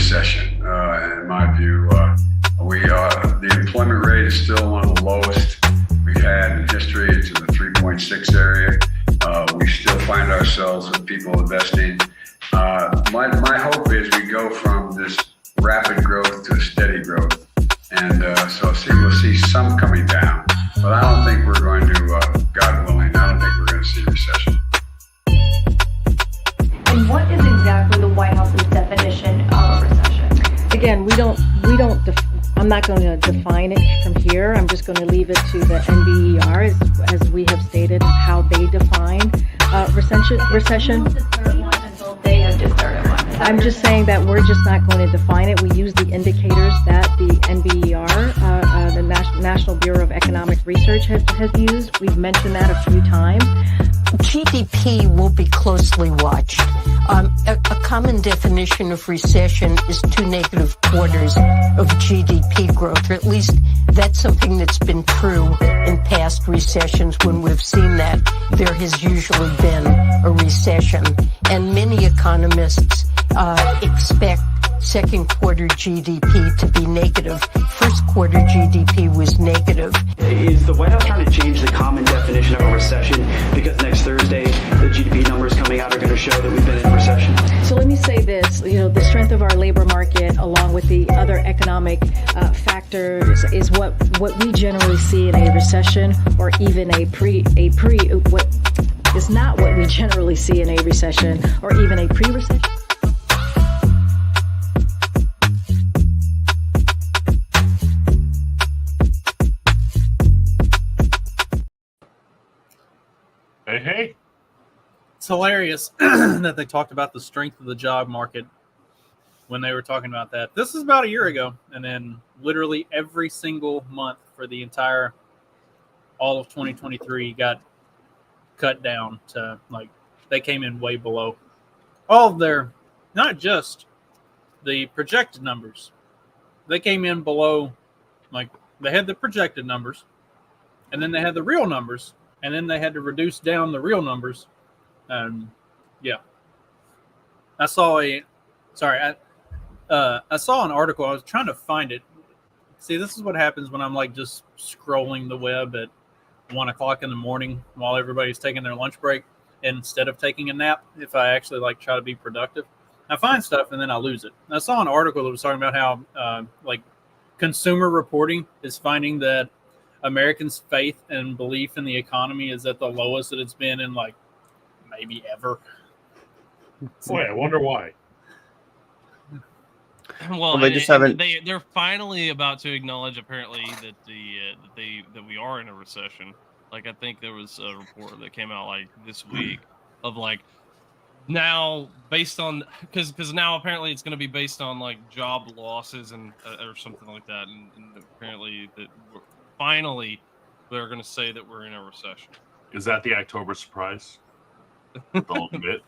recession. In my view, the employment rate is still one of the lowest we've had in history. It's in the 3.6 area. We still find ourselves with people investing. My hope is we go from this rapid growth to a steady growth. And we'll see some coming down. But I don't think we're going to, God willing, I don't think we're going to see a recession. And what is exactly the White House's definition of a recession? Again, I'm not going to define it from here. I'm just going to leave it to the NBER, as we have stated, how they define recession. Until they have determined one. I'm just saying that we're just not going to define it. We use the indicators that the NBER, the National Bureau of Economic Research, has used. We've mentioned that a few times. GDP will be closely watched. A common definition of recession is 2 negative quarters of GDP growth, or at least that's something that's been true in past recessions. When we've seen that, there has usually been a recession. And many economists expect second quarter GDP to be negative. First quarter GDP was negative. Is the White House trying to change the common definition of a recession because next Thursday the GDP numbers coming out are going to show that we've been in a recession? So let me say this, the strength of our labor market along with the other economic factors is what we generally see in a recession, or even what is not what we generally see in a recession or even a pre-recession. Hey. It's hilarious that they talked about the strength of the job market when they were talking about that. This is about a year ago, and then literally every single month for the entire all of 2023 got cut down to, they came in way below all of their, not just the projected numbers. They came in below, they had the projected numbers, and then they had the real numbers, and then they had to reduce down the real numbers. I saw an article. I was trying to find it. See, this is what happens when I'm just scrolling the web at 1 o'clock in the morning while everybody's taking their lunch break, instead of taking a nap. If I actually try to be productive, I find stuff and then I lose it. I saw an article that was talking about how Consumer Reporting is finding that Americans' faith and belief in the economy is at the lowest that it's been in maybe ever. Boy, I wonder why. Well, they just haven't. They're finally about to acknowledge, apparently, that that we are in a recession. I think there was a report that came out this week of now based on because now apparently it's going to be based on job losses and or something like that, and apparently that finally they're going to say that we're in a recession. Is that the October surprise? The ultimate,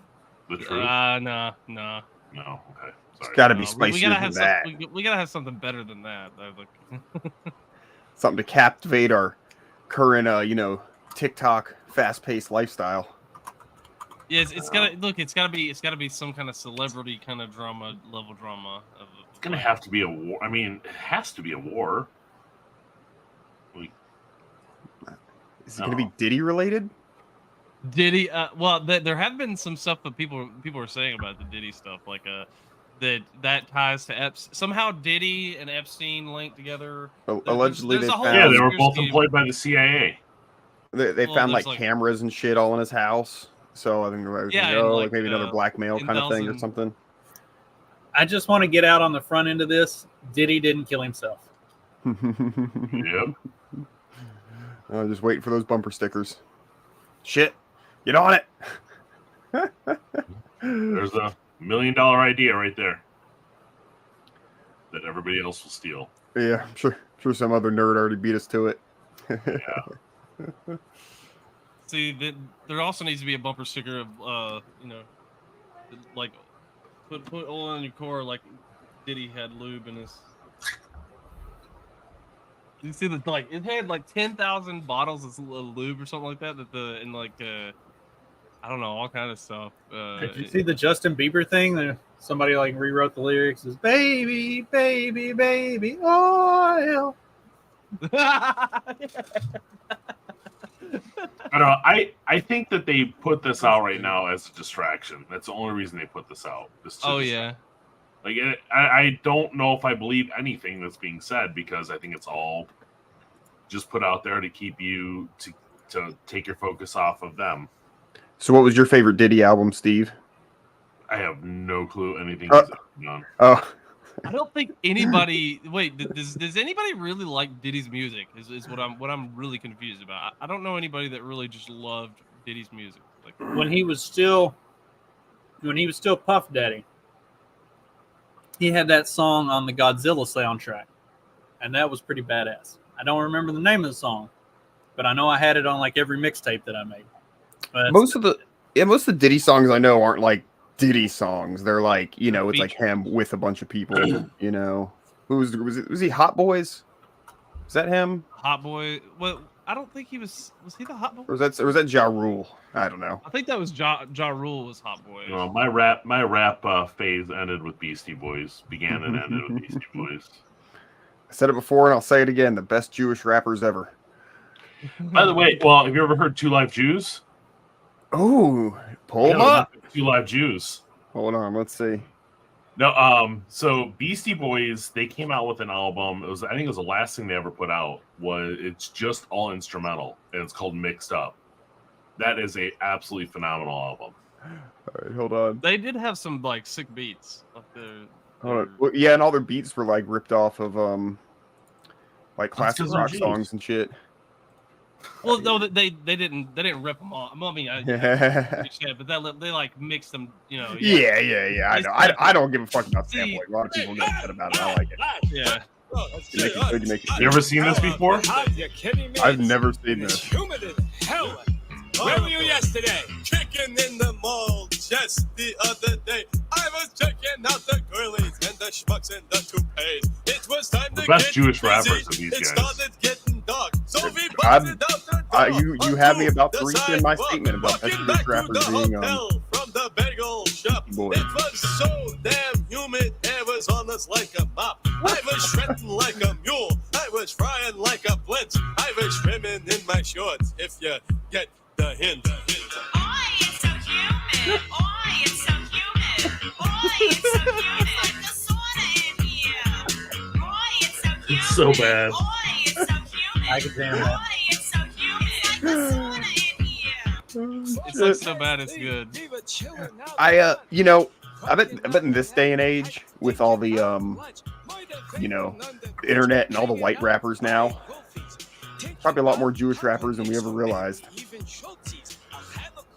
the truth? No. No, okay. It's got to be spicier than that. We gotta have something better than that. Something to captivate our current, TikTok fast-paced lifestyle. Yeah, it's gotta be some kind of celebrity kind of drama level drama. It's gonna have to be a war. I mean, it has to be a war. Is it going to be Diddy related? Diddy? Well, there have been some stuff that people are saying about the Diddy stuff, that ties to Epstein. Somehow Diddy and Epstein linked together. Allegedly, they were both employed by the CIA. They found cameras and shit all in his house. So I think maybe another blackmail kind of thing or something. I just want to get out on the front end of this. Diddy didn't kill himself. Yep. Just waiting for those bumper stickers. Shit. Get on it. There's $1 million idea right there that everybody else will steal. Yeah, I'm sure some other nerd already beat us to it. Yeah. See, there also needs to be a bumper sticker of, put oil on your core like Diddy had lube in his. You see that it had 10,000 bottles of lube or something like that. I don't know, all kind of stuff. Did you see the Justin Bieber thing? They're somebody like rewrote the lyrics as "Baby, baby, baby, oil." I don't know. I think that they put this out right now as a distraction. That's the only reason they put this out. Yeah. Like, I don't know if I believe anything that's being said, because I think it's all just put out there to keep you to take your focus off of them. So, what was your favorite Diddy album, Steve? I have no clue anything he's done. Oh, I don't think anybody. Wait, does anybody really like Diddy's music? Is what I'm really confused about. I don't know anybody that really just loved Diddy's music. Like, When he was still Puff Daddy, he had that song on the Godzilla soundtrack, and that was pretty badass. I don't remember the name of the song, but I know I had it on like every mixtape that I made. most of the Diddy songs I know aren't like Diddy songs. They're like, you know, it's like him with a bunch of people. You know, was he Hot Boys? Is that him? Hot Boy. Well, I don't think he was. Was he the Hot Boy? Or was that Ja Rule? I don't know. I think that was Ja Rule was Hot Boy. No, my rap phase ended with Beastie Boys. Began and ended with Beastie Boys. I said it before and I'll say it again. The best Jewish rappers ever. By the way, well, have you ever heard Two Live Jews? Oh, pull them up. Two Live Jews. Hold on, let's see. No, so Beastie Boys, they came out with an album. I think it was the last thing they ever put out. It's just all instrumental, and it's called Mixed Up. That is a absolutely phenomenal album. All right, hold on. They did have some like sick beats. Like Hold on. Well, yeah, and all their beats were like ripped off of like classic rock songs and shit. Well, no, they didn't rip them off. I mean, but they like mixed them. You know. Yeah. I know. I don't give a fuck about sampling. A lot of people get upset about it. I like it. Yeah. You ever seen this before? I've never seen this. Where were you yesterday? Kicking in the mall just the other day. I was checking out the girlies and the schmucks and the toupees. It was time the to best get Jewish busy. rappers of these It guys. started getting dark, so we busted out the door. You had me about to reach in my statement about best Jewish rappers being from the bagel shop. Boy. It was so damn humid, hair was on us like a mop. I was shredding like a mule. I was frying like a blitz. I was swimming in my shorts. If you get the hint. Oi, it's so humid. Oi, it's so humid. Oi, it's so humid. Like the sauna in here. Oi, it's so humid. It's so bad. Oi, it's so humid. I can damn that. Oi, it's so humid. Like the sauna in here. It's like so bad it's good. You know, I bet in this day and age with all the you know, the internet and all the white rappers now, probably a lot more Jewish rappers than we ever realized.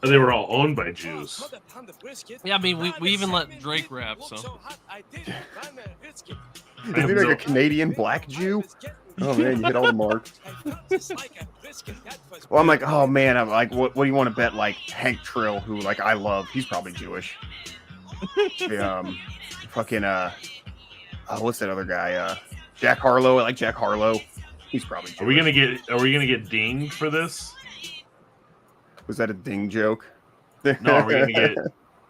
And they were all owned by Jews. Yeah, I mean, we even let Drake rap, so. Is he like a Canadian black Jew? Oh man, you hit all the marks. Well, I'm like, oh man, I'm like, what do you want to bet? Like Hank Trill, who like I love, he's probably Jewish. Fucking what's that other guy? Jack Harlow. I like Jack Harlow. He's probably Jewish. Are we gonna get dinged for this? Was that a ding joke? No, are we gonna get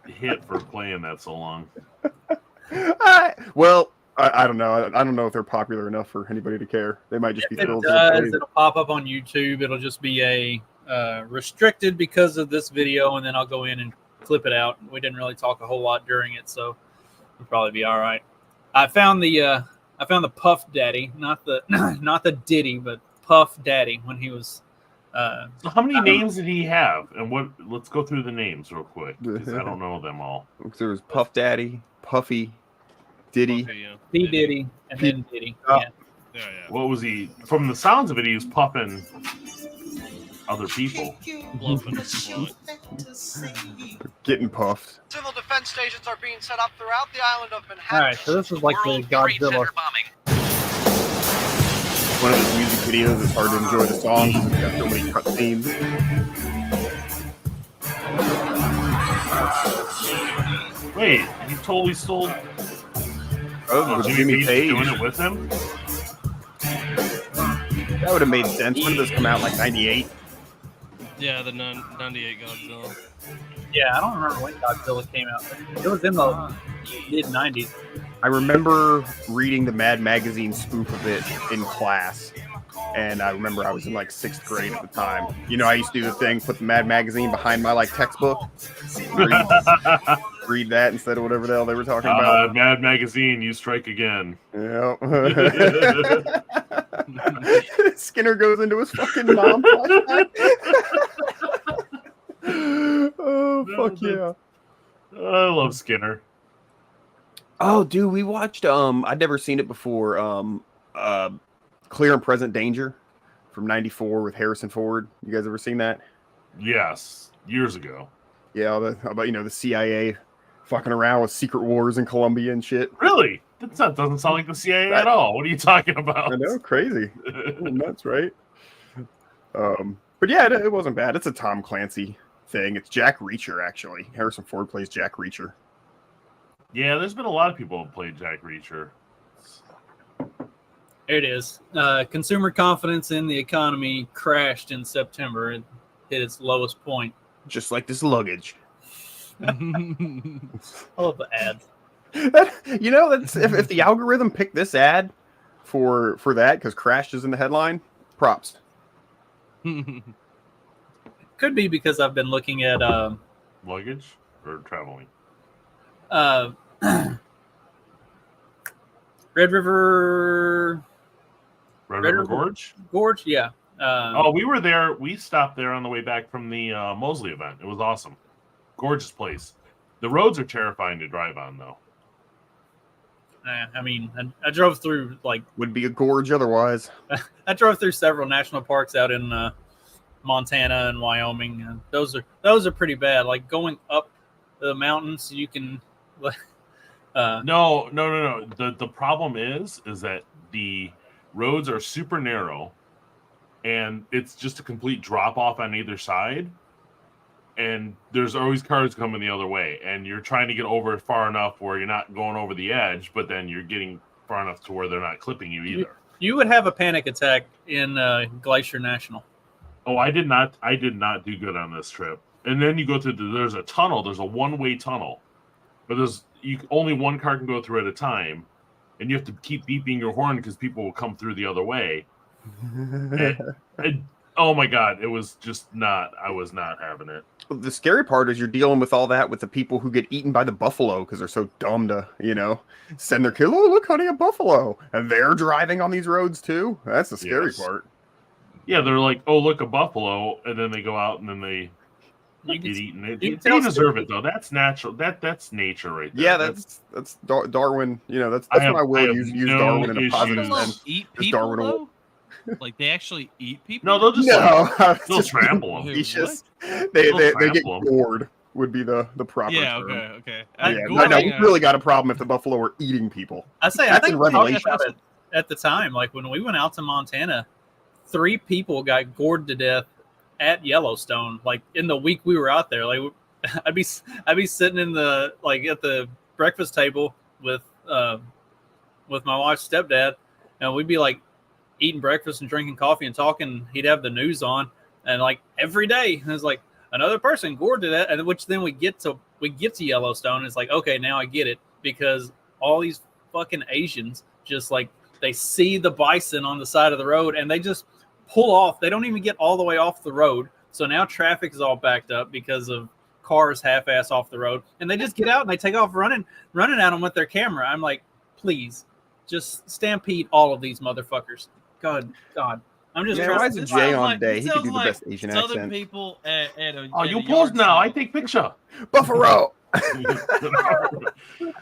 hit for playing that so long? Well, I don't know. I don't know if they're popular enough for anybody to care. They might just be thrilled. It'll pop up on YouTube. It'll just be a restricted because of this video, and then I'll go in and clip it out. We didn't really talk a whole lot during it, so it'll probably be all right. I found the Puff Daddy, not the Diddy, but Puff Daddy when he was. So how many names did he have? And what? Let's go through the names real quick because I don't know them all. There was Puff Daddy, Puffy, Diddy, P Diddy, and then Diddy. Yeah. What was he? From the sounds of it, he was puffing other people. Getting puffed. Civil defense stations are being set up throughout the island of Manhattan. All right, so this is like the Godzilla. One of his music videos. It's hard to enjoy the song because it's got so many cut scenes. Wait, he totally stole. Oh, Jimmy Page doing it with him. That would have made sense. When did this come out? Like 98? Yeah, the 98 Godzilla. Yeah, I don't remember when Godzilla came out. It was in the mid '90s. I remember reading the Mad Magazine spoof of it in class. And I remember I was in like 6th grade at the time. You know, I used to do the thing, put the Mad Magazine behind my like textbook, read that instead of whatever the hell they were talking about. Mad Magazine, you strike again. Yeah. Skinner goes into his fucking mom flashback. Oh, fuck yeah. I love Skinner. Oh, dude, we watched, I'd never seen it before, Clear and Present Danger from '94 with Harrison Ford. You guys ever seen that? Yes, years ago. Yeah, about the CIA fucking around with secret wars in Colombia and shit. Really? That doesn't sound like the CIA at all. What are you talking about? I know, crazy. Nuts, right? But yeah, it wasn't bad. It's a Tom Clancy thing. It's Jack Reacher, actually. Harrison Ford plays Jack Reacher. Yeah, there's been a lot of people who played Jack Reacher. There it is. Consumer confidence in the economy crashed in September. It hit its lowest point. Just like this luggage. I love the ads. That's if the algorithm picked this ad for that because crashed is in the headline, props. Could be because I've been looking at Luggage or traveling? Red River Gorge? Gorge, yeah. We were there. We stopped there on the way back from the Mosley event. It was awesome. Gorgeous place. The roads are terrifying to drive on, though. I mean, I drove through would be a gorge otherwise. I drove through several national parks out in Montana and Wyoming. And those are pretty bad. Like going up the mountains, you can. No. The problem is that the roads are super narrow, and it's just a complete drop off on either side. And there's always cars coming the other way, and you're trying to get over far enough where you're not going over the edge, but then you're getting far enough to where they're not clipping you either. You would have a panic attack in Glacier National. Oh, I did not do good on this trip. And then you go through there's a tunnel. There's a one-way tunnel, but only one car can go through at a time, and you have to keep beeping your horn because people will come through the other way. Oh my God, it was just not. I was not having it. The scary part is you're dealing with all that with the people who get eaten by the buffalo because they're so dumb to, send their kid. Oh, look, honey, a buffalo, and they're driving on these roads too. That's the scary part. Yeah, they're like, oh, look, a buffalo, and then they go out and then they get eaten. They deserve it though. That's natural. That's nature right there. Yeah, that's Darwin. That's why I will use Darwin in a positive sense. Eat people, though? Like they actually eat people? No, they'll just they'll trample them. It's just they get gored would be the proper term. Okay. We really got a problem if the buffalo are eating people. I think we talked about it at the time. Like when we went out to Montana, 3 people got gored to death at Yellowstone. Like in the week we were out there, like I'd be sitting in the at the breakfast table with my wife's stepdad, and we'd be eating breakfast and drinking coffee and talking. He'd have the news on, and every day it was another person gored to that, and which then we get to Yellowstone. It's okay, now I get it, because all these fucking Asians just they see the bison on the side of the road and they just pull off. They don't even get all the way off the road, so now traffic is all backed up because of cars half-ass off the road, and they just get out and they take off running at them with their camera. I'm like, please, just stampede all of these motherfuckers. God, I'm just. Why is it Jay on day? He could do the best Asian Southern accent. People at a. Oh, you pause now. I take picture. Buffalo.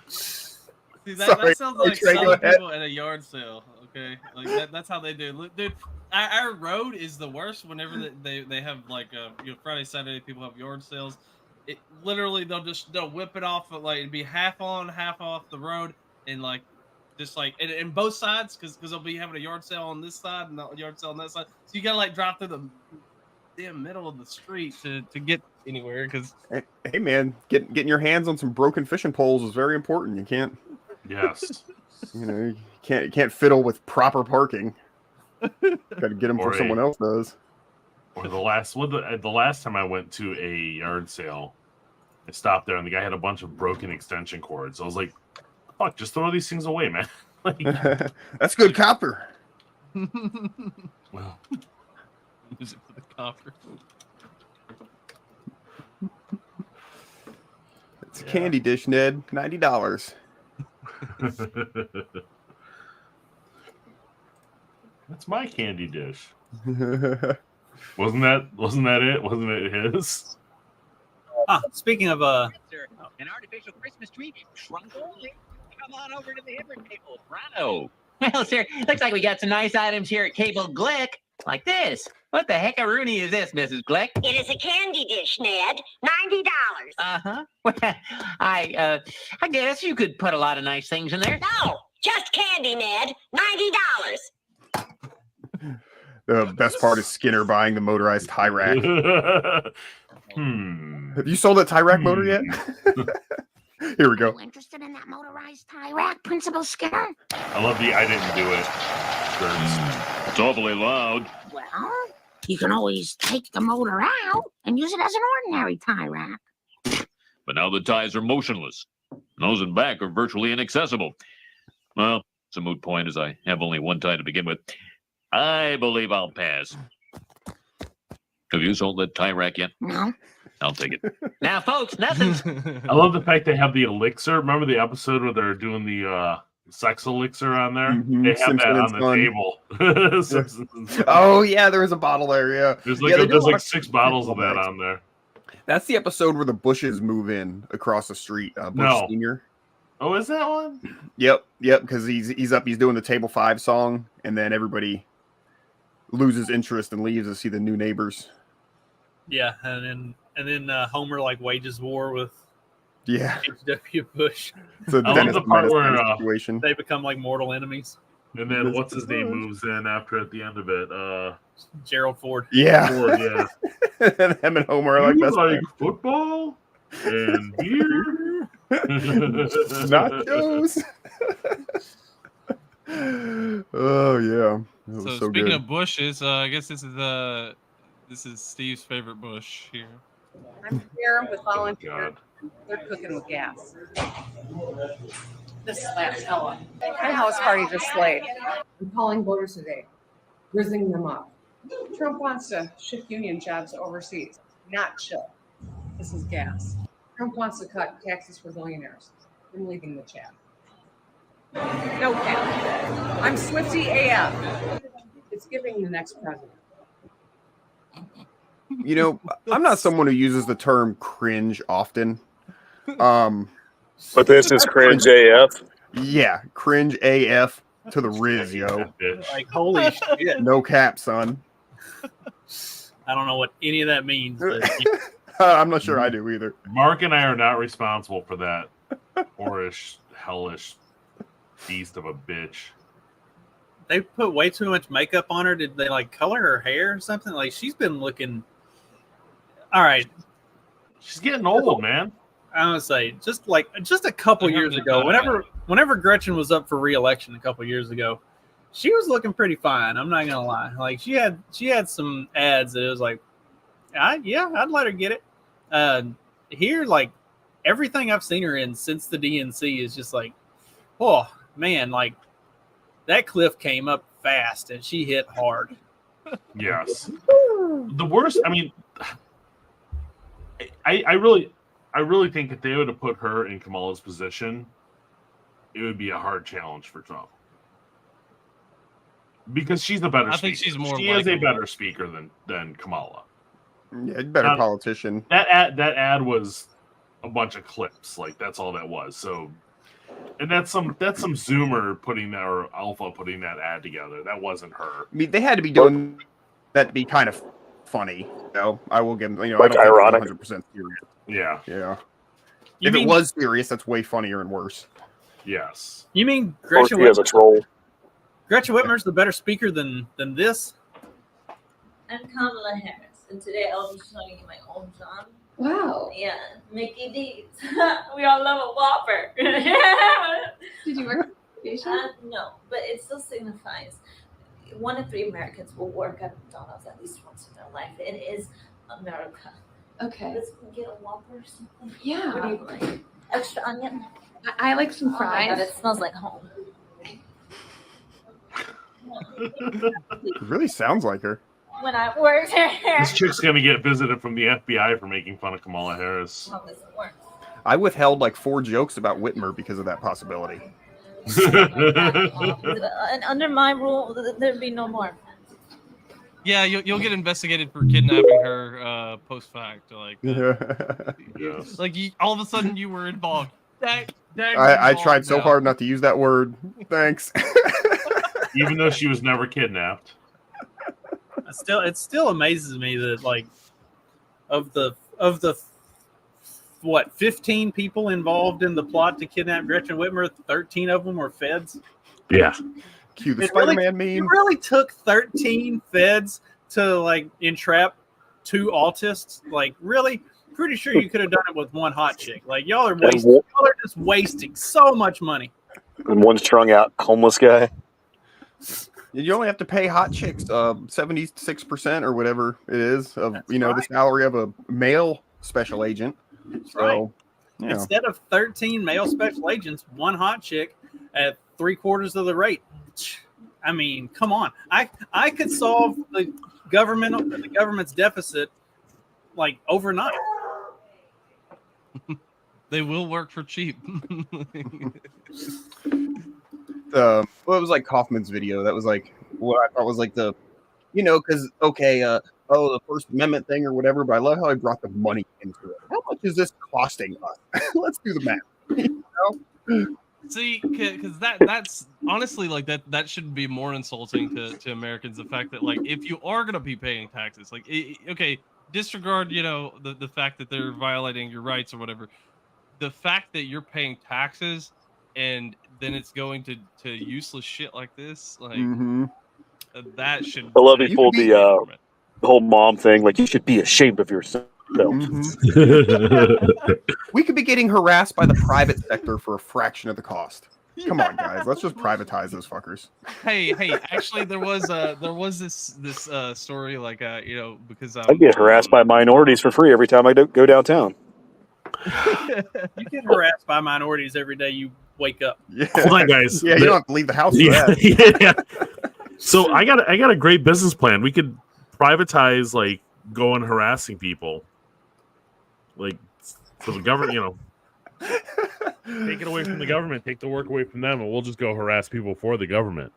See, that sounds like Southern people at a yard sale. Okay, that's how they do. Look, dude, our road is the worst. Whenever they have Friday, Saturday, people have yard sales. It literally they'll whip it off it'd be half on, half off the road, and and both sides because they'll be having a yard sale on this side and a yard sale on that side. So you gotta drive through the damn middle of the street to get anywhere. Because hey man, getting your hands on some broken fishing poles is very important. You can't. Yes. You can't fiddle with proper parking. Got to get them before someone else does. Or the last time I went to a yard sale, I stopped there and the guy had a bunch of broken extension cords. I was like, "Fuck, just throw these things away, man." Like, That's good copper. well, Use it for the copper. It's a candy dish, Ned. $90. that's my candy dish. Wasn't that it? Wasn't it his? Speaking of An artificial Christmas tree, shrunk only. Come on over to the Hipper table, Rano. Well, sir, looks like we got some nice items here at Cable Glick, like this. What the heck-a-rooney is this, Mrs. Glick? It is a candy dish, Ned. $90. Uh-huh. Well, I guess you could put a lot of nice things in there. No, just candy, Ned. $90. The best part is Skinner buying the motorized tie rack. Have you sold that tie rack motor yet? Here we go. Interested in that motorized tie rack, Principal Skinner? I love the "I didn't do it" shirts. It's awfully loud. Well, you can always take the motor out and use it as an ordinary tie rack. But now the ties are motionless. Nose and back are virtually inaccessible. Well, it's a moot point as I have only one tie to begin with. I believe I'll pass. Have you sold that tie rack yet? No. I'll take it. Now, folks, nothing's... I love the fact they have the elixir. Remember the episode where they're doing the sex elixir on there? Mhm. They have Simpson that and on the Son. table. Simpsons and Son. Oh yeah, there was a bottle there. Yeah, There's Yeah, they do a lot like of 6 bottles of that bags. on there. That's the episode where the Bushes move in across the street. Bush No. Senior. Oh, is that one? Yep. Because he's doing the Table 5 song, and then everybody loses interest and leaves to see the new neighbors. yeah, and then Homer like wages war with Yeah, H.W. Bush. it's a I love Dennis the part Menace where kind of situation. They become like mortal enemies. And then what's his name moves in after at the end of it? Gerald Ford. Yeah, Ford, yeah. and him and Homer are like You best like friends. football and beer. Nachos. Oh yeah, that was So, so speaking good. of bushes, I guess this is Steve's favorite bush here. I'm here with Oh, volunteers. They're cooking with gas. This is that fella. My house party just slayed. I'm calling voters today, rizzing them up. Trump wants to shift union jobs overseas, not chill. This is gas. Trump wants to cut taxes for billionaires. I'm leaving the chat. No cap. I'm Swifty AF. It's giving the next president. You know, I'm not someone who uses the term cringe often. But this is cringe AF. Yeah, cringe AF to the Riz, yo. Like holy shit! No cap, son. I don't know what any of that means. But I'm not sure I do either. Mark and I are not responsible for that whorish, hellish beast of a bitch. they put way too much makeup on her. Did they like color her hair or something? Like she's been looking. All right, she's getting old, man. I would say just a couple years ago, whenever Gretchen was up for re-election a couple years ago, she was looking pretty fine. I'm not gonna lie. Like she had some ads that it was like, I'd let her get it. Here, like everything I've seen her in since the DNC is just like, oh man, like that cliff came up fast and she hit hard. Yes. The worst. I mean, I really think if they would have put her in Kamala's position, it would be a hard challenge for Trump. Because she's the better I speaker. think she's more She is a likable. better speaker than Kamala. Yeah, better politician. That ad was a bunch of clips. Like that's all that was. So, and that's some Zoomer putting that, or Alpha putting that ad together. That wasn't her. I mean, they had to be doing that to be kind of funny. You know, I will give them. You know, Like I don't ironic. think it's 100% serious. Yeah. Yeah. You If mean- it was serious, that's way funnier and worse. Yes. You mean Or Gretchen she has a troll. Gretchen Whitmer's the better speaker than this? I'm Kamala Harris, and today I'll be showing you my own song. Wow. Yeah, Mickey D's. We all love a Whopper. Did you work at the station? No, but it still signifies 1 in 3 Americans will work at McDonald's at least once in their life. It is America. Okay. Let's go get a Whopper or something. Yeah. What do you like? Extra onion? I like some Oh my fries. God, it smells like home. It really sounds like her. When I worked here. This chick's gonna get visited from the FBI for making fun of Kamala Harris. How this works. I withheld like 4 jokes about Whitmer because of that possibility. And under my rule, there'd be no more. Yeah, you'll get investigated for kidnapping her post fact. Like, Yes. like all of a sudden you were involved. I tried so hard not to use that word. Thanks. Even though she was never kidnapped. It still amazes me that like of the 15 people involved in the plot to kidnap Gretchen Whitmer, 13 of them were feds. Yeah. Cue the It Spider-Man really, meme. It really took 13 feds to like entrap 2 autists. Like, really? Pretty sure you could have done it with 1 hot chick. Like, y'all are just wasting so much money. And one strung out homeless guy. You only have to pay hot chicks 76% or whatever it is of That's the right. salary of a male special agent. So Right. you know. Instead of 13 male special agents, 1 hot chick at 3/4 of the rate. I mean, come on. I could solve the government's deficit like overnight. They will work for cheap. Well, it was like Kaufman's video. That was like what I thought was like the, because the First Amendment thing or whatever. But I love how I brought the money into it. How much is this costing us? Let's do the math. See, because that's honestly like that should be more insulting to Americans. The fact that like if you are gonna be paying taxes, like okay, disregard the fact that they're violating your rights or whatever. The fact that you're paying taxes and then it's going to useless shit like this, like that should. I love he pulled the whole mom thing. Like, you should be ashamed of yourself. We could be getting harassed by the private sector for a fraction of the cost. Come on, guys. Let's just privatize those fuckers. Hey, actually, there was this story like because I get harassed by minorities for free every time I go downtown. You get harassed by minorities every day you wake up. Yeah. Hold on, guys. Yeah, you don't have to leave the house for that. that. So I got a great business plan. We could privatize like going harassing people. Like, so the government, take it away from the government, take the work away from them, and we'll just go harass people for the government.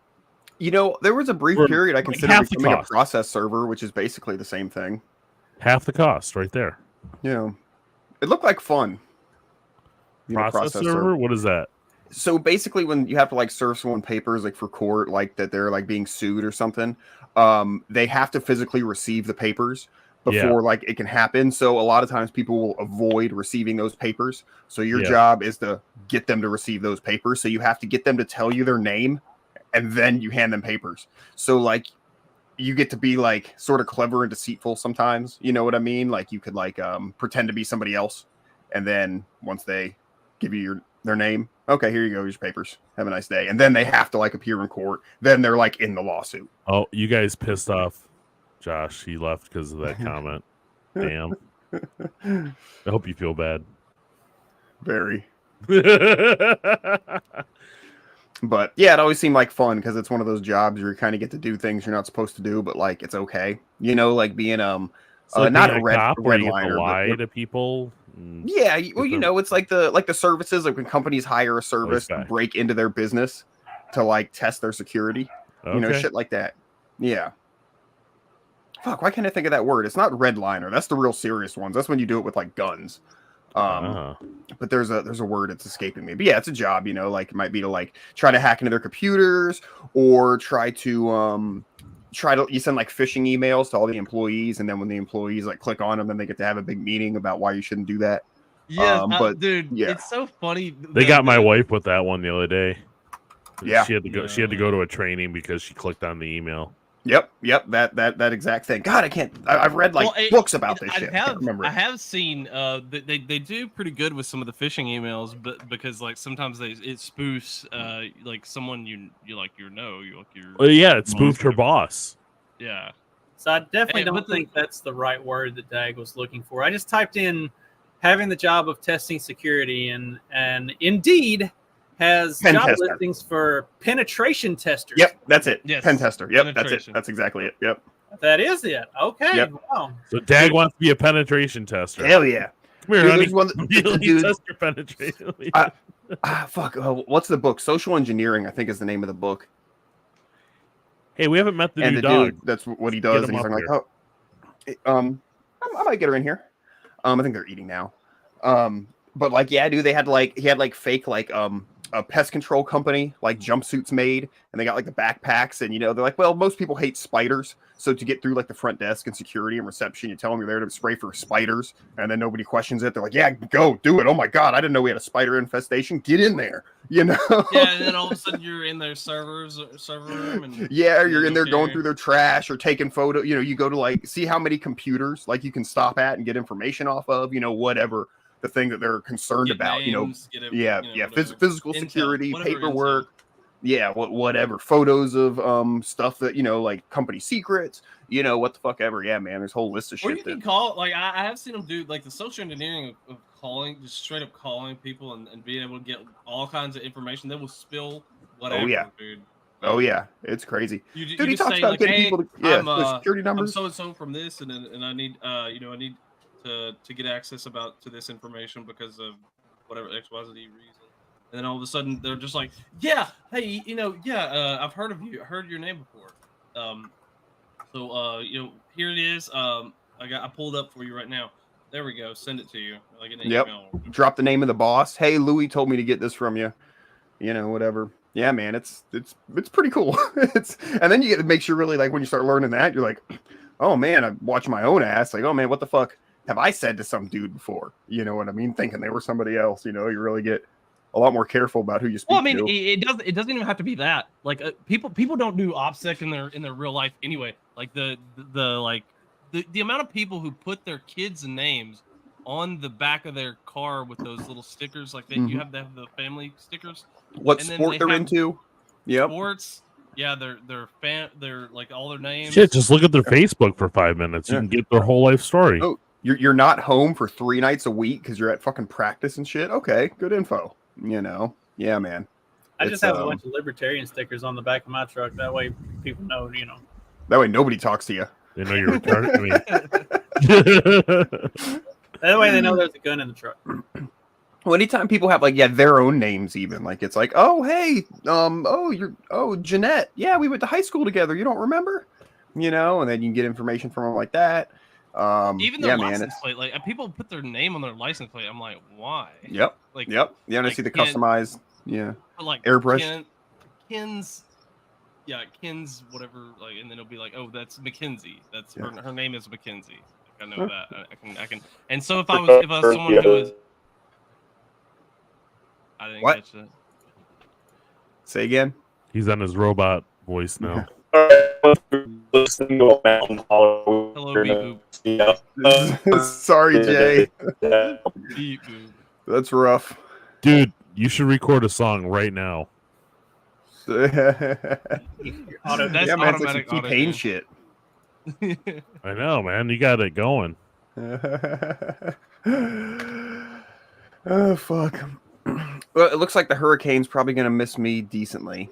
There was a brief For, period I like, considered half the becoming a cost. process server, which is basically the same thing. Half the cost, right there. Yeah, it looked like fun. Process server? What is that? So basically, when you have to like serve someone papers, like for court, like that they're like being sued or something, they have to physically receive the papers before like it can happen. So a lot of times people will avoid receiving those papers. So your job is to get them to receive those papers. So you have to get them to tell you their name, and then you hand them papers. So like you get to be like sort of clever and deceitful sometimes. You know what I mean? Like you could like pretend to be somebody else, and then once they give you their name, okay, here you go, here's your papers. Have a nice day. And then they have to like appear in court. Then they're like in the lawsuit. Oh, you guys pissed off Josh. He left because of that comment. Damn. I hope you feel bad. Very. But yeah, it always seemed like fun because it's one of those jobs where you kind of get to do things you're not supposed to do, but like it's okay. Like being So not being a red cop where you get to liner, lie but to people. yeah, well, it's like the services, like when companies hire a service to break into their business to like test their security, Okay. shit like that. Yeah. Fuck, why can't I think of that word? It's not red liner. That's the real serious ones. That's when you do it with like guns. But there's a word that's escaping me. But yeah, it's a job, like it might be to like try to hack into their computers or try to you send like phishing emails to all the employees, and then when the employees like click on them, then they get to have a big meeting about why you shouldn't do that. Yeah, but dude, yeah, it's so funny. They got my wife with that one the other day. Yeah. She had to go to a training because she clicked on the email. Yep. That exact thing. God, I've read like books about this shit. I can't remember I it. have seen they do pretty good with some of the phishing emails, but because like sometimes it spoofs like someone you like your Well, yeah, it spoofed her boss. Yeah. So I definitely Hey, don't but think that's the right word that Dag was looking for. I just typed in having the job of testing security, and Indeed has Pen job tester. listings for penetration testers. Yep, that's it. Yes. Pen tester. Yep, that's it. Penetration. That's exactly it. Yep. That is it. Okay. Yep. Wow. So Dag wants to be a penetration tester. Hell yeah. Come here, Dude, honey. there's one Really dude, test your penetration. fuck. What's the book? Social Engineering, I think, is the name of the book. Hey, we haven't met the And new the dog. dude, that's what he Get does. him And he's up like, here. I might get her in here. I think they're eating now. But like, yeah, dude, he had like fake like a pest control company like jumpsuits made, and they got like the backpacks, and they're like, well, most people hate spiders, so to get through like the front desk and security and reception, you tell them you're there to spray for spiders, and then nobody questions it. They're like, yeah, go do it. Oh my god, I didn't know we had a spider infestation. Get in there, Yeah, and then all of a sudden you're in their server room, and yeah, you're in there going okay. through their trash or taking photo. You go to like see how many computers like you can stop at and get information off of. Whatever the thing that they're concerned Get about. names, get Physical Intel, security, whatever paperwork. Yeah, whatever. Photos of stuff that like company secrets. What the fuck ever. Yeah, man. There's a whole list of Or shit. you can call, like, I have seen them do, like, the social engineering of calling, just straight up calling people and being able to get all kinds of information. They will spill whatever, yeah. dude. Oh yeah, it's crazy. You Dude, he just talks say, about like, getting hey, people to the security I'm numbers. so-and-so from this, and I need, I need to get access to this information because of whatever XYZ reason. And then all of a sudden, they're just like, yeah, hey, I've heard of you, heard your name before. So here it is. I pulled up for you right now. There we go. Send it to you. Like an email. Drop the name of the boss. Hey, Louis told me to get this from you. Whatever. Yeah, man, it's pretty cool. And then you get to make sure really like when you start learning that, you're like, oh man, I watch my own ass. Like, oh man, what the fuck have I said to some dude before? You know what I mean? Thinking they were somebody else. You really get a lot more careful about who you speak Well, I mean, to. it doesn't even have to be that. Like people don't do OPSEC in their real life anyway. Like the amount of people who put their kids' names on the back of their car with those little stickers, like that you have to have the family stickers. What and then sport they they're have into? Yep. Sports. Yeah, they're like all their names. Shit, just look at their Facebook for 5 minutes. You can get their whole life story. Oh, you're not home for 3 nights a week because you're at fucking practice and shit. Okay, good info. Yeah, man. I just have a bunch of libertarian stickers on the back of my truck. That way, people know. That way, nobody talks to you. They know you're retarded. That way, they know there's a gun in the truck. Well, anytime people have their own names, even like it's like, oh hey, Jeanette. Yeah, we went to high school together. You don't remember? And then you can get information from them like that. Even their license plate, like people put their name on their license plate. I'm like, why? Yep. Like, yep. Yeah, and I see the customized, like airbrush. Ken's whatever. Like, and then it'll be like, oh, that's Mackenzie. That's her name is Mackenzie. Like, I know that. I can. And so if I was someone who was, I didn't catch that. Say again. He's on his robot voice now. Hello, Beep Sorry, Jay. Beep That's rough. Dude, you should record a song right now. That's yeah, man, it's like some T-Pain shit. I know, man. You got it going. Oh, fuck. Well, it looks like the hurricane's probably going to miss me decently.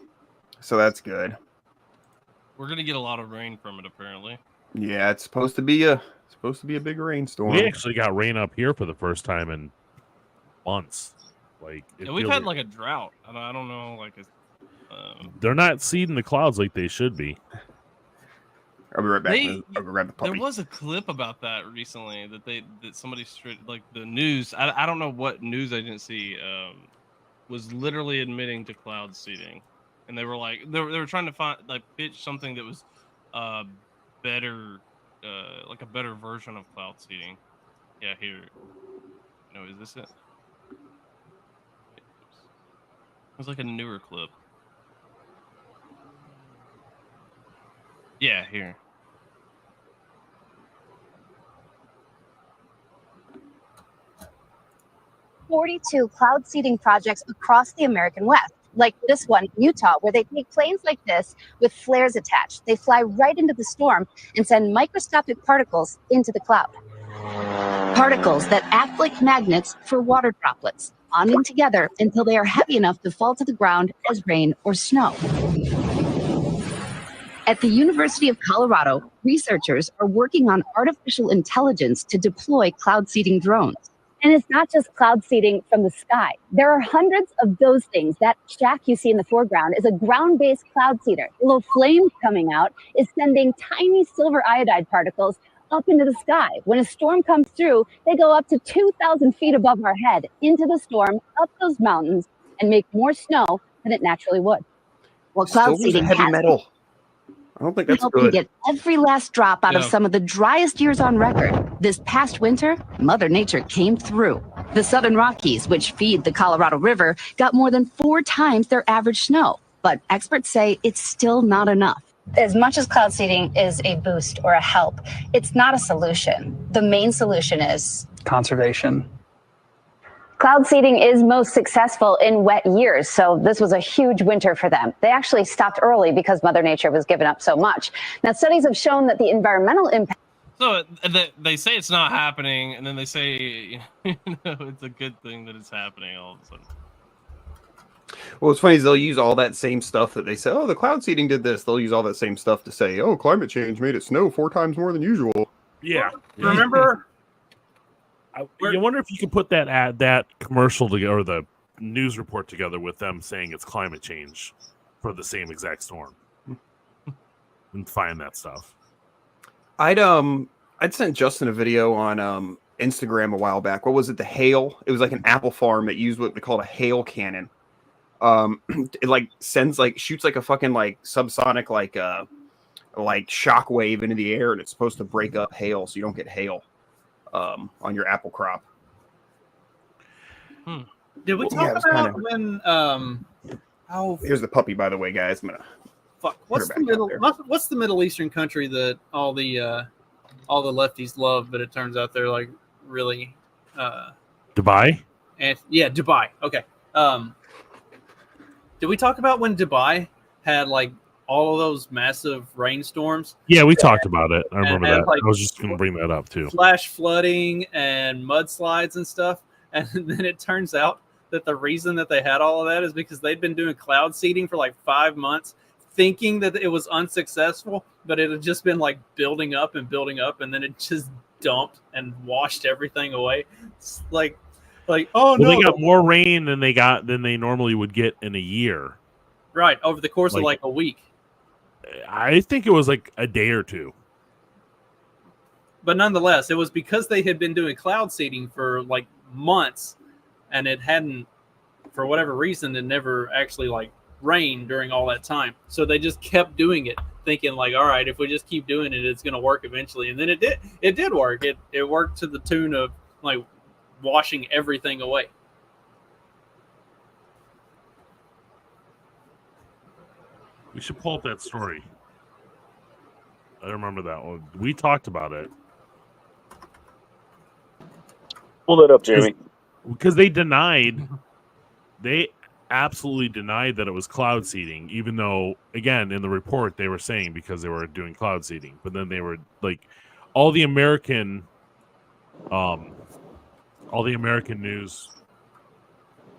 So that's good. We're going to get a lot of rain from it, apparently. Yeah, it's supposed to be a big rainstorm. We actually got rain up here for the first time in months. Like, we've had like a drought. I don't know, like they're not seeding the clouds like they should be. I'll be right back. I'll grab the puppy. There was a clip about that recently that somebody like the news. I don't know what news agency was literally admitting to cloud seeding, and they were like they were trying to pitch something that was better, like a better version of cloud seeding. Yeah, here. No, is this it? It was like a newer clip. Yeah, here. "42 cloud seeding projects across the American West, like this one in Utah, where they take planes like this with flares attached. They fly right into the storm and send microscopic particles into the cloud. Particles that act like magnets for water droplets, bonding together until they are heavy enough to fall to the ground as rain or snow. At the University of Colorado, researchers are working on artificial intelligence to deploy cloud seeding drones. And it's not just cloud seeding from the sky. There are hundreds of those things. That shack you see in the foreground is a ground-based cloud seeder. The little flames coming out is sending tiny silver iodide particles up into the sky. When a storm comes through, they go up to 2,000 feet above our head, into the storm, up those mountains, and make more snow than it naturally would. Well, cloud Still use seeding heavy has metal. I don't think that's helping good. get every last drop out of No. some of the driest years on record. This past winter, Mother Nature came through. The Southern Rockies, which feed the Colorado River, got more than 4 times their average snow. But experts say it's still not enough. As much as cloud seeding is a boost or a help, it's not a solution. The main solution is conservation. cloud seeding is most successful in wet years, so this was a huge winter for them. They actually stopped early because Mother Nature was giving up so much. Now, studies have shown that the environmental impact. So they say it's not happening, and then they say it's a good thing that it's happening all of a sudden. Well, what's funny is they'll use all that same stuff that they say, oh, the cloud seeding did this. They'll use all that same stuff to say, oh, climate change made it snow 4 times more than usual. Yeah. Remember? You wonder if you could put that commercial together, or the news report together with them saying it's climate change for the same exact storm, and find that stuff. I'd sent Justin a video on Instagram a while back. What was it? The hail. It was like an apple farm that used what they called a hail cannon. It like shoots like a fucking like subsonic like shock wave into the air, and it's supposed to break up hail so you don't get hail on your apple crop. Did we talk about when? Here's the puppy, by the way, guys. I'm gonna. Fuck. What's the Middle Eastern country that all the lefties love, but it turns out they're like really Dubai? And yeah, Dubai. Okay. Did we talk about when Dubai had like all of those massive rainstorms? Yeah, we talked about it. I remember and that. like I was just going to bring that up too. Flash flooding and mudslides and stuff. And then it turns out that the reason that they had all of that is because they'd been doing cloud seeding for like 5 months, thinking that it was unsuccessful, but it had just been like building up, and then it just dumped and washed everything away. It's like oh no, they got more rain than they normally would get in a year. Right, over the course of like a week. I think it was like a day or two. But nonetheless, it was because they had been doing cloud seeding for like months, and it hadn't, for whatever reason, it never actually like rained during all that time. So they just kept doing it, thinking like, all right, if we just keep doing it, it's going to work eventually. And then it did. It did work. It worked to the tune of like washing everything away. We should pull up that story. I remember that one. We talked about it. Pull that up, Jamie. Because they absolutely denied that it was cloud seeding, even though, again, in the report they were saying because they were doing cloud seeding. But then they were like, all the American news,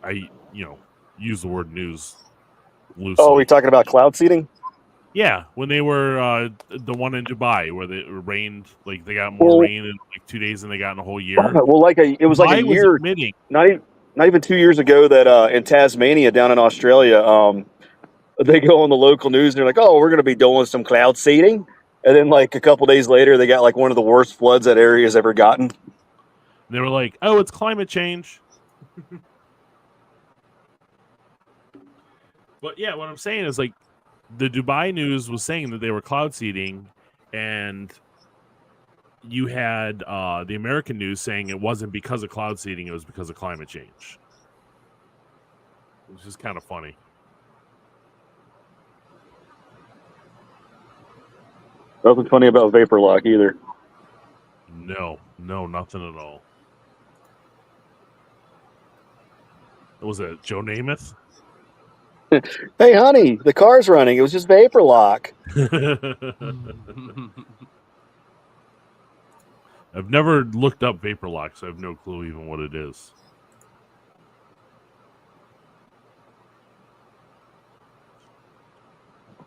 I use the word news loosely. Oh, are we talking about cloud seeding? Yeah, when they were the one in Dubai where it rained, like they got more rain in like 2 days than they got in a whole year. Well, it was like a year, not even 2 years ago that in Tasmania down in Australia, they go on the local news and they're like, oh, we're going to be doing some cloud seeding. And then like a couple days later, they got like one of the worst floods that area has ever gotten. They were like, oh, it's climate change. But yeah, what I'm saying is like the Dubai news was saying that they were cloud seeding, and you had the American news saying it wasn't because of cloud seeding, it was because of climate change. Which is kind of funny. Nothing funny about vapor lock either. No, nothing at all. Was it Joe Namath? Hey, honey, the car's running. It was just vapor lock. I've never looked up vapor lock, so I have no clue even what it is.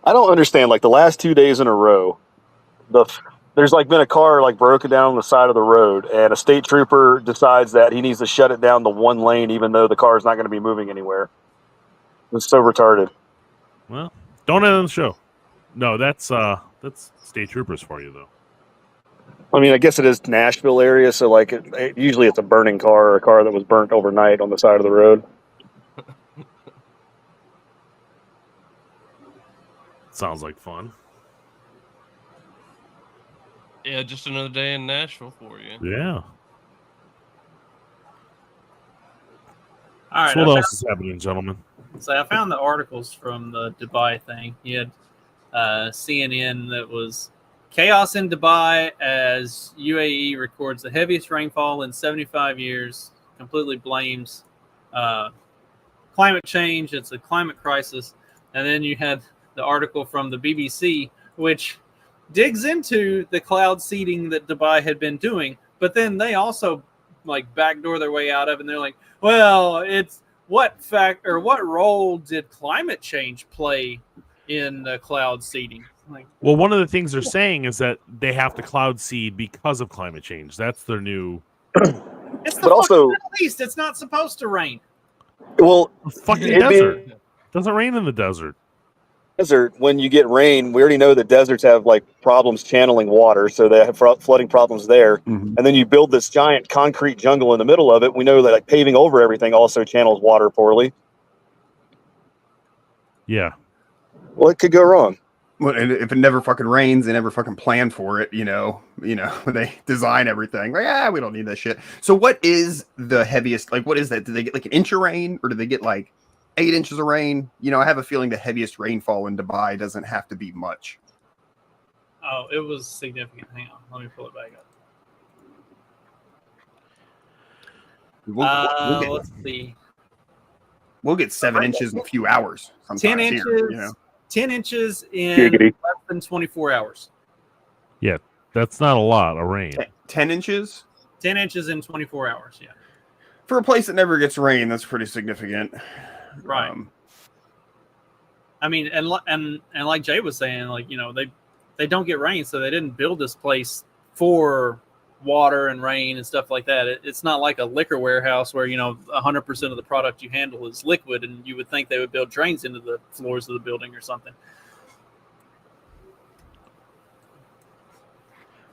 I don't understand. Like the last 2 days in a row, there's like been a car like broken down on the side of the road, and a state trooper decides that he needs to shut it down to one lane, even though the car is not going to be moving anywhere. It's so retarded. Well, don't end the show. No, that's state troopers for you, though. I mean, I guess it is Nashville area, so like usually it's a burning car or a car that was burnt overnight on the side of the road. Sounds like fun. Yeah, just another day in Nashville for you. Yeah. All right. So what else is happening, gentlemen? So I found the articles from the Dubai thing. He had CNN that was chaos in Dubai as UAE records the heaviest rainfall in 75 years, completely blames climate change. It's a climate crisis. And then you had the article from the BBC, which digs into the cloud seeding that Dubai had been doing, but then they also like backdoor their way out of it, and they're like, well, it's what role did climate change play in the cloud seeding? Like, well, one of the things they're saying is that they have to cloud seed because of climate change. That's their new. It's the fucking Middle East. It's not supposed to rain. Well, fucking desert. Doesn't rain in the desert. When you get rain, we already know that deserts have like problems channeling water, so they have flooding problems there. Mm-hmm. And then you build this giant concrete jungle in the middle of it. We know that like paving over everything also channels water poorly. Yeah. What could go wrong? Well, and if it never fucking rains, they never fucking plan for it. You know, they design everything. Like, we don't need that shit. So, what is the heaviest? Like, what is that? Do they get like an inch of rain, or do they get like 8 inches of rain? You know, I have a feeling the heaviest rainfall in Dubai doesn't have to be much. Oh, it was significant. Hang on, let me pull it back up. Let's see. We'll get 7 inches in a few hours. 10 inches. Here, you know? 10 inches in Giggity. less than 24 hours. Yeah, that's not a lot of rain. 10 inches? 10 inches in 24 hours, yeah. For a place that never gets rain, that's pretty significant. Right. I mean, and like Jay was saying, like, you know, they don't get rain, so they didn't build this place for water and rain and stuff like that. It's not like a liquor warehouse where, you know, 100% of the product you handle is liquid, and you would think they would build drains into the floors of the building or something.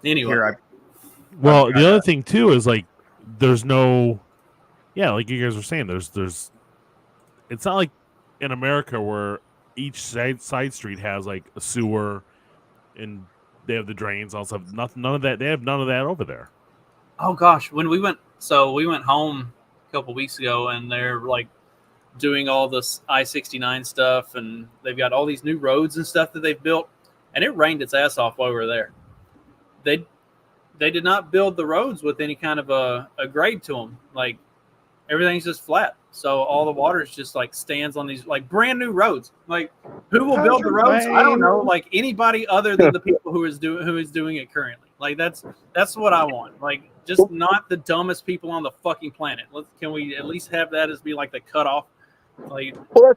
Anyway. Well, the other thing too is like there's no, like you guys were saying, there's it's not like in America where each side street has like a sewer and they have the drains, also none of that. They have none of that over there. Oh gosh, when we went home a couple weeks ago, and they're like doing all this I-69 stuff, and they've got all these new roads and stuff that they've built, and it rained its ass off while we were there. They did not build the roads with any kind of a grade to them. Like everything's just flat, so all the water is just like stands on these like brand new roads. Like who will build the roads? I don't know. Like anybody other than the people who is doing it currently. Like that's what I want. Like just not the dumbest people on the fucking planet. Can we at least have that as be like the cutoff? Like, well,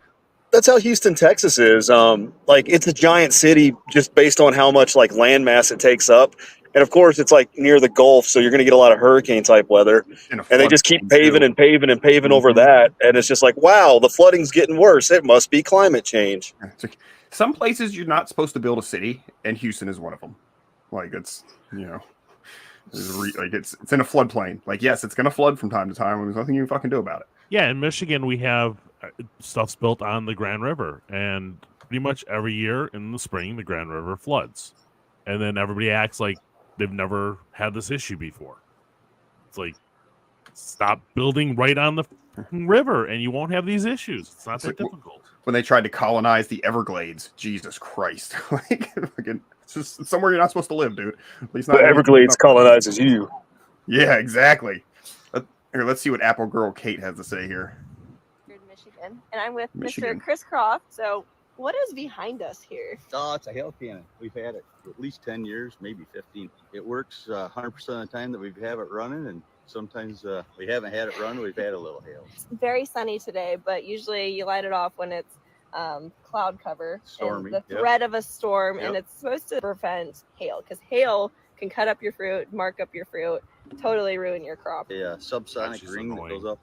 that's how Houston, Texas is. Like it's a giant city just based on how much like land mass it takes up. And of course, it's like near the Gulf, so you're going to get a lot of hurricane type weather. And they just keep paving and paving and paving over that. And it's just like, wow, the flooding's getting worse. It must be climate change. Some places you're not supposed to build a city, and Houston is one of them. Like it's, you know, it's in a floodplain. Like, yes, it's going to flood from time to time, and there's nothing you can fucking do about it. Yeah, in Michigan, we have stuff's built on the Grand River, and pretty much every year in the spring, the Grand River floods. And then everybody acts like they've never had this issue before. It's like, stop building right on the river, and you won't have these issues. It's not that difficult. When they tried to colonize the Everglades, Jesus Christ! Like, fucking, it's just somewhere you're not supposed to live, dude. At least not The Everglades colonizes you. Yeah, exactly. Here, let's see what Apple Girl Kate has to say here. Michigan, and I'm with Michigan. Mr. Chris Croft. So, what is behind us here? Oh, it's a hail cannon. We've had it for at least 10 years, maybe 15. It works 100% of the time that we have it running, and sometimes we haven't had it run. We've had a little hail. It's very sunny today, but usually you light it off when it's cloud cover, Stormy, and the yep. threat of a storm, and Yep. it's supposed to prevent hail because hail can cut up your fruit, mark up your fruit, totally ruin your crop. A subsonic ring that goes up.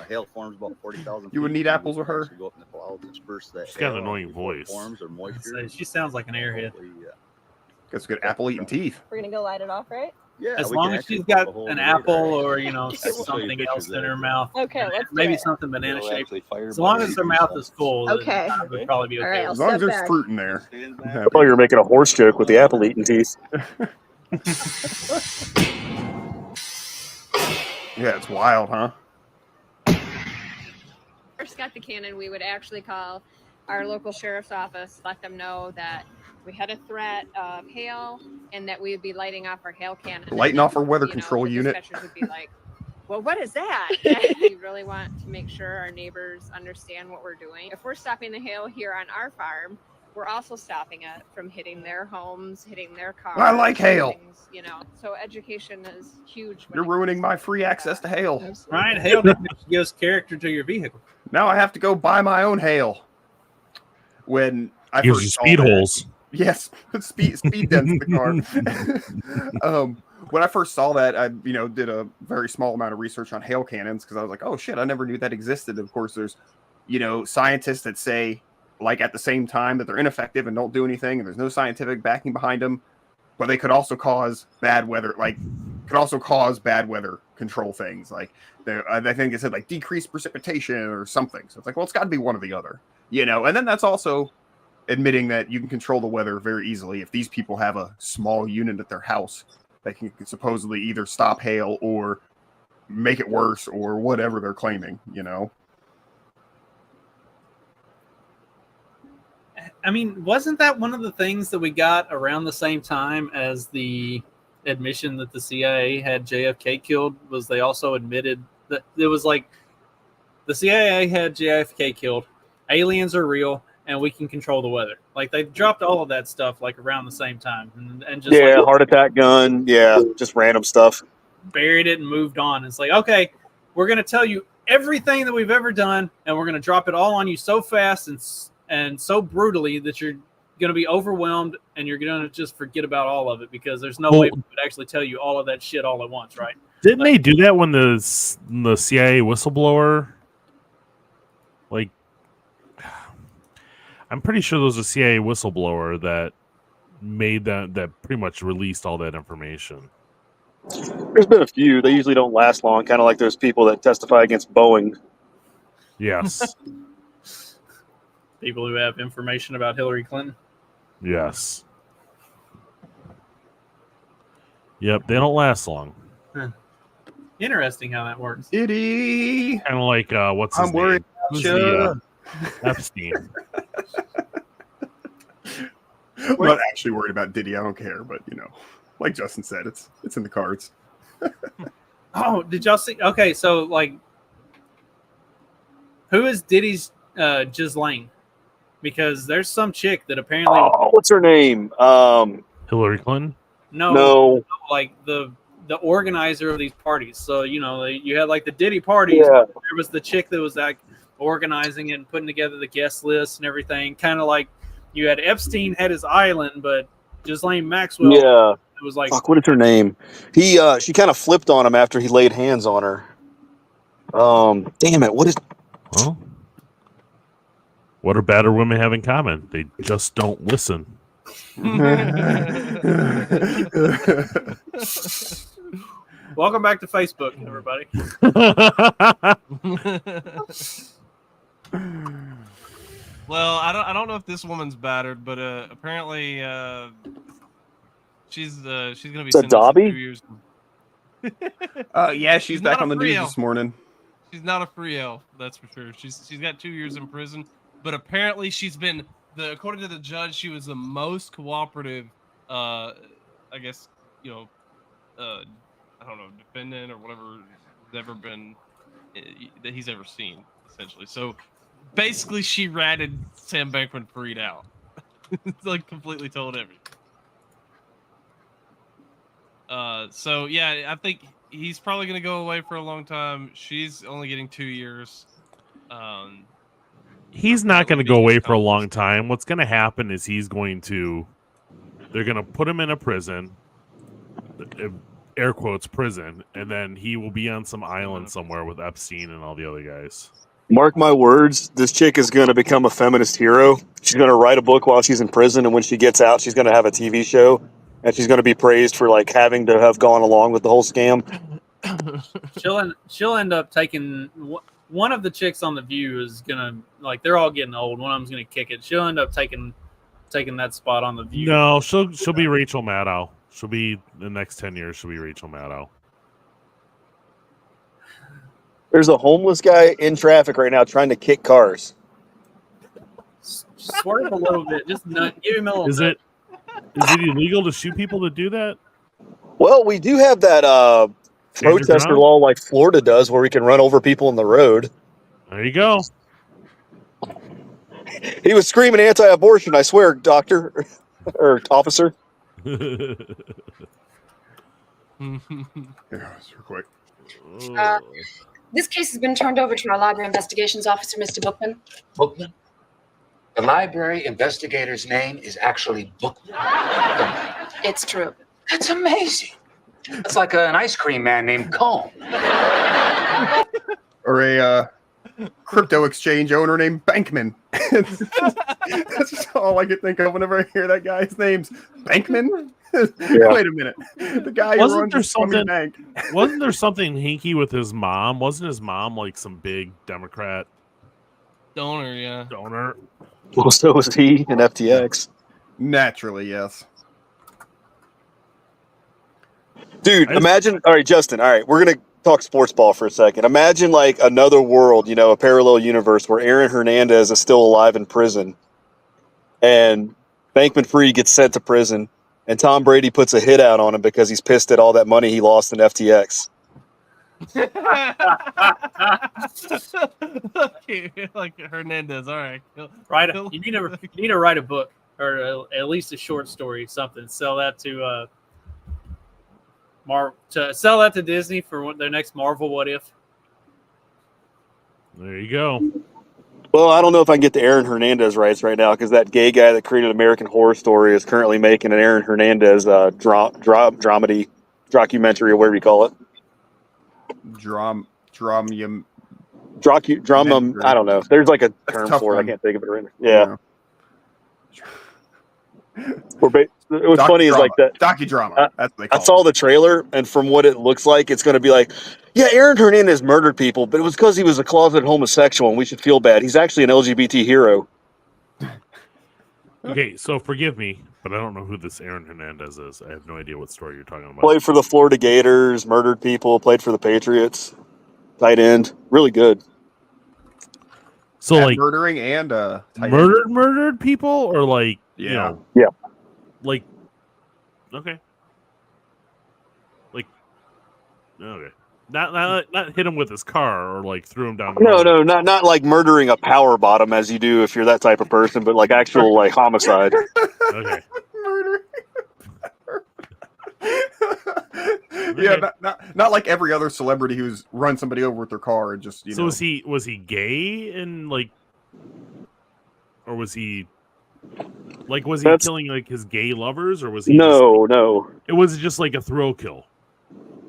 Hail forms about 40,000. You would need apples with her. Go up in the clouds, disperse that. She's got an hail annoying before it voice. Forms or moisture. She sounds like an airhead. Got some good apple eating teeth. We're gonna go light it off, right? Yeah, As we long can as actually she's put got the whole an radar. apple or I can show you something pictures else of in her it. mouth. Okay, let's do Maybe it. something banana It'll shaped. actually fire As long by as her mouth is full, Okay. it would probably be All okay. right, I'll As long as step there's back. fruit in there. I thought you were making a horse joke with the apple eating teeth. Yeah, it's wild, huh? First got the cannon, we would actually call our local sheriff's office, let them know that we had a threat of hail and that we would be lighting off our hail cannon. Lighting off our weather You know, control the unit. dispatchers would be like, well, what is that? We really want to make sure our neighbors understand what we're doing. If we're stopping the hail here on our farm, we're also stopping it from hitting their homes, hitting their cars. I like hail. things, you know, so education is huge. when You're it ruining my free access to hail. Ryan, hail damage gives character to your vehicle. Now I have to go buy my own hail. When I Gives first you saw speed that- holes. Yes, speed dents in the car. When I first saw that, I did a very small amount of research on hail cannons because I was like, oh shit, I never knew that existed. Of course, there's scientists that say like at the same time that they're ineffective and don't do anything, and there's no scientific backing behind them, but they could also cause bad weather, control things. Like I think it said like decreased precipitation or something. So it's like, well, it's got to be one or the other, And then that's also admitting that you can control the weather very easily. If these people have a small unit at their house that can supposedly either stop hail or make it worse or whatever they're claiming, I mean, wasn't that one of the things that we got around the same time as the admission that the CIA had JFK killed? Was they also admitted that it was like the CIA had JFK killed, aliens are real, and we can control the weather. Like they dropped all of that stuff like around the same time, and just Yeah, heart attack gun. Yeah, just random stuff. buried it and moved on. It's like, okay, we're going to tell you everything that we've ever done, and we're going to drop it all on you so fast and so brutally that you're going to be overwhelmed and you're going to just forget about all of it because there's no way we would actually tell you all of that shit all at once, right? Didn't they do that when the CIA whistleblower? Like, I'm pretty sure there was a CIA whistleblower that made that pretty much released all that information. There's been a few. They usually don't last long, kind of like those people that testify against Boeing. Yes. People who have information about Hillary Clinton. Yes. Yep, they don't last long. Huh. Interesting how that works. Diddy. Kind of like what's his I'm worried name? about Who's you. the, Epstein. I'm not actually worried about Diddy. I don't care, but like Justin said, it's in the cards. Oh, did y'all see? Okay, so like, who is Diddy's Ghislaine? Because there's some chick that apparently. Oh, what's her name? Hillary Clinton? No, like the organizer of these parties. So you had like the Diddy parties. Yeah. There was the chick that was like organizing it and putting together the guest list and everything. Kind of like you had Epstein had his island, but Ghislaine Maxwell. Yeah. It was like Fuck, what is her name? She kind of flipped on him after he laid hands on her. Damn it, what is? Well, what do better women have in common? They just don't listen. Welcome back to Facebook, everybody. Well, I don't know if this woman's battered, but apparently she's gonna be Is that sentenced to Dobby? 2 years. Yeah, she's back not on a the free news elf. this morning. She's not a free elf, that's for sure. She's got 2 years in prison, but apparently she's been according to the judge, she was the most cooperative. I guess I don't know, defendant or whatever has ever been that he's ever seen, essentially. So basically, she ratted Sam Bankman-Fried out. It's like completely told everything. So yeah, I think he's probably gonna go away for a long time. She's only getting 2 years. He's not going to go away for a long time. What's going to happen is they're going to put him in a prison, air quotes prison, and then he will be on some island somewhere with Epstein and all the other guys. Mark my words, this chick is going to become a feminist hero. She's going to write a book while she's in prison, and when she gets out, she's going to have a TV show, and she's going to be praised for like having to have gone along with the whole scam. She'll end up taking one of the chicks on The View is gonna like they're all getting old. One of them's gonna kick it. She'll end up taking that spot on The View. No, she'll be Rachel Maddow. She'll be the next 10 years. She'll be Rachel Maddow. There's a homeless guy in traffic right now trying to kick cars. Swerve a little bit, just give him a little. Is it illegal to shoot people that do that? Well, we do have that protester ground? law like Florida does where we can run over people in the road. There you go. He was screaming anti-abortion, I swear, doctor or officer. Yeah, super quick. This case has been turned over to our library investigations officer, Mr. Bookman. Bookman? The library investigator's name is actually Bookman. It's true. That's amazing. It's like an ice cream man named Cone. Or a crypto exchange owner named Bankman. That's just all I can think of whenever I hear that guy's name's Bankman. Yeah. Wait a minute. The guy who Wasn't runs there the Slumming something? bank. Wasn't there something hinky with his mom? Wasn't his mom like some big Democrat Donor, yeah. donor? Well, so was he in FTX. Naturally, yes. Dude, imagine. All right, Justin. All right, we're gonna talk sports ball for a second. Imagine like another world, a parallel universe where Aaron Hernandez is still alive in prison, and Bankman-Fried gets sent to prison, and Tom Brady puts a hit out on him because he's pissed at all that money he lost in FTX. Like Hernandez. All right. You need to write a book or at least a short story, something. Sell that to sell that to Disney for their next Marvel What If. There you go. Well, I don't know if I can get the Aaron Hernandez rights right now because that gay guy that created American Horror Story is currently making an Aaron Hernandez dramedy, documentary, or whatever you call it. Drama. I don't know. There's like a term for it. I can't think of it right now. Yeah. It was funny is like that docudrama. That's what they call I saw the trailer, and from what it looks like, it's going to be like, yeah, Aaron Hernandez murdered people, but it was because he was a closeted homosexual, and we should feel bad. He's actually an LGBT hero. Okay, so forgive me, but I don't know who this Aaron Hernandez is. I have no idea what story you're talking about. Played for the Florida Gators, murdered people, played for the Patriots, tight end, really good. So like murdering and tight end. murdered people, or like Yeah. like okay, okay, not hit him with his car or like threw him down. No, not like murdering a power bottom as you do if you're that type of person, but like actual like homicide. Okay. Yeah, not like every other celebrity who's run somebody over with their car and just So was he gay and like, or was he killing like his gay lovers, or was he? No. It was just like a thrill kill.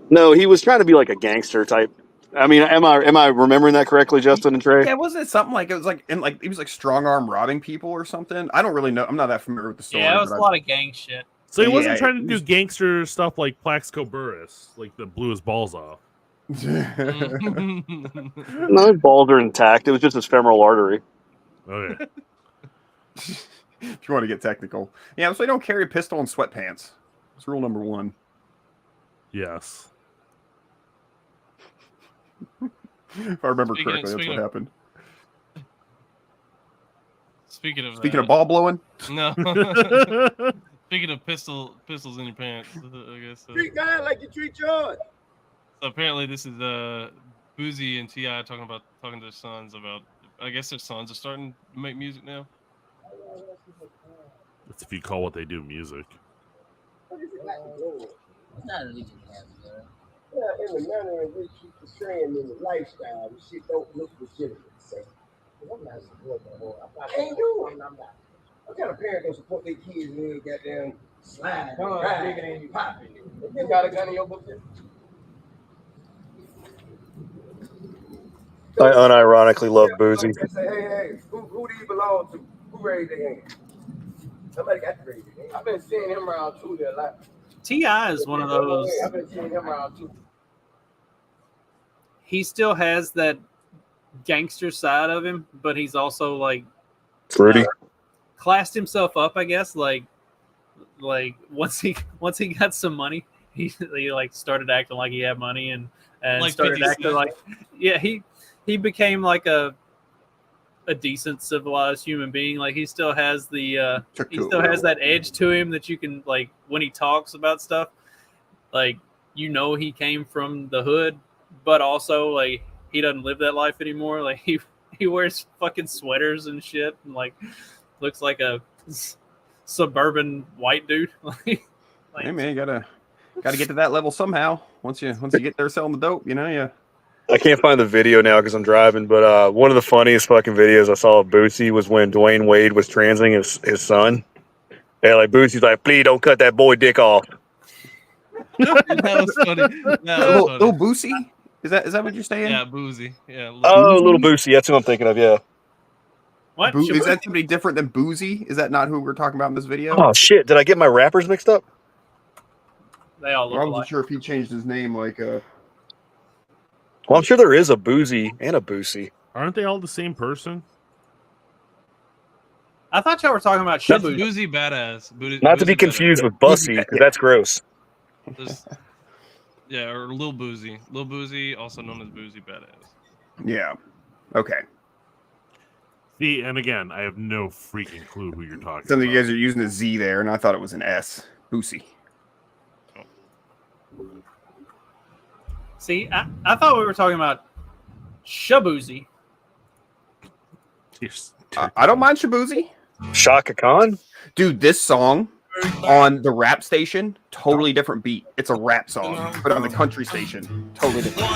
No, he was trying to be like a gangster type. I mean, am I remembering that correctly, Justin and Trey? Yeah, wasn't it something like it was like he was like strong arm robbing people or something? I don't really know. I'm not that familiar with the story. Yeah, it was a lot of gang shit. So he wasn't trying to do gangster stuff like Plaxico Burress, like that blew his balls off. No, his balls are intact. It was just his femoral artery. Okay. If you want to get technical. Yeah, so they don't carry a pistol in sweatpants. That's rule number 1. Yes. If I remember correctly, that's what happened. Speaking of ball blowing. No. Speaking of pistols in your pants, I guess. Treat God like you treat yours. So apparently, this is Boozy and T.I. talking to their sons about. I guess their sons are starting to make music now. That's if you call what they do music. Yeah, in the manner in which you portraying in the lifestyle, the shit don't look legitimate. I'm not supporting that whole. I can't do it. I'm not. What kind of parent don't support their kids and they goddamn slide, bigger than you popping? You got a gun in your book? I unironically love Boozy. Say, hey, who do you belong to? Who raised their hand? Somebody got to raise their hand. I've been seeing him around too there a lot. T.I. is one of those. I've been seeing him around too. He still has that gangster side of him, but he's also like fruity. Classed himself up, I guess. Like once he got some money, he like started acting like he had money and Like started 50 acting Cent. like he became like a decent civilized human being. Like he still has the he still has that edge to him that you can like when he talks about stuff, like he came from the hood, but also like he doesn't live that life anymore. Like he wears fucking sweaters and shit and like looks like a suburban white dude. Hey man, you gotta get to that level somehow. Once you get there selling the dope, yeah. I can't find the video now because I'm driving, but one of the funniest fucking videos I saw of Boosie was when Dwayne Wade was transing his son. Yeah, like Boosie's like, please don't cut that boy dick off. That was funny. Little Boosie? Is that what you're saying? Yeah, Boozy. Yeah. Little Boosie. That's what I'm thinking of. Yeah. What? Is that somebody different than Boozy? Is that not who we're talking about in this video? Oh shit! Did I get my rappers mixed up? They all look I wasn't alike. sure if he changed his name. Like, well, I'm sure there is a Boozy and a Boosie. Aren't they all the same person? I thought y'all were talking about That's Shabu. Boozy Badass. Not to be confused with Bussy, because that's gross. Yeah, or Lil Boozy. Lil Boozy, also known as Boozy Badass. yeah. Okay. See, and again, I have no freaking clue who you're talking Some of about. you guys are using a Z there, and I thought it was an S. Boosie. See, I thought we were talking about Shabuzi. I don't mind Shabuzi. Shaka Khan? Dude, this song on the rap station, totally different beat. It's a rap song, but on the country station, totally different.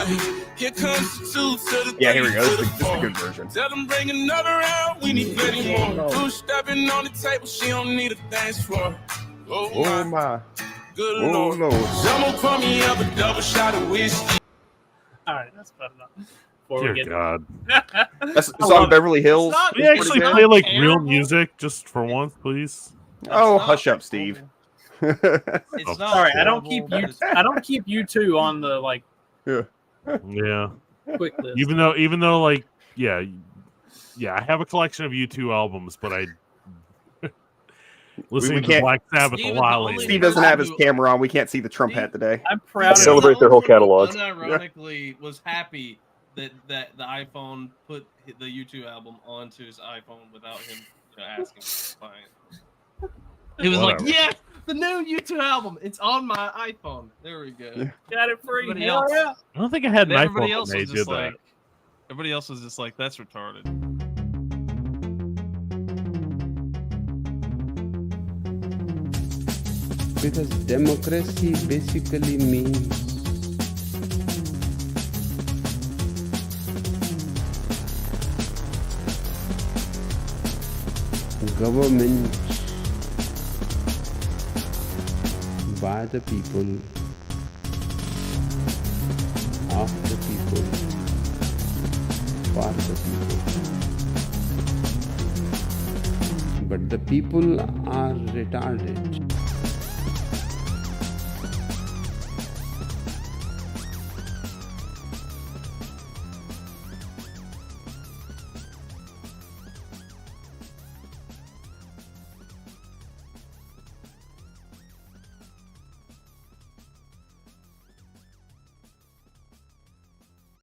Here comes the two to the Yeah, here we go. three, This is a good version. Tell them bring another round. We need plenty more. Two stepping on the table. She don't need a dance floor. Oh my. Good Oh, Lord. Lord. Someone pour me up a double shot of whiskey. All right, that's fun enough. Before Dear we get God. That's the song Beverly Hills. Can we actually play like real music just for once, please? Oh, hush up, Steve. It's not Sorry, I don't horrible, keep you two on the like Yeah. quick list. Even though like yeah, I have a collection of U2 albums, but I listening to can't- Black Sabbath a Steve is lot the only lately. Steve doesn't have his camera on. We can't see the Trump hat today. I'm proud of Celebrate their whole catalog. Unironically, was happy that the iPhone put the U2 album onto his iPhone without him asking to buy it. He was like, Whatever. "Yes, the new U2 album. It's on my iPhone." There we go. Got it free. Everybody Hell else- yeah. I don't think I had an Everybody iPhone else when they was did just that. like, everybody else was just like, "That's retarded." Because democracy basically means government by the people, of the people, for the people. But the people are retarded.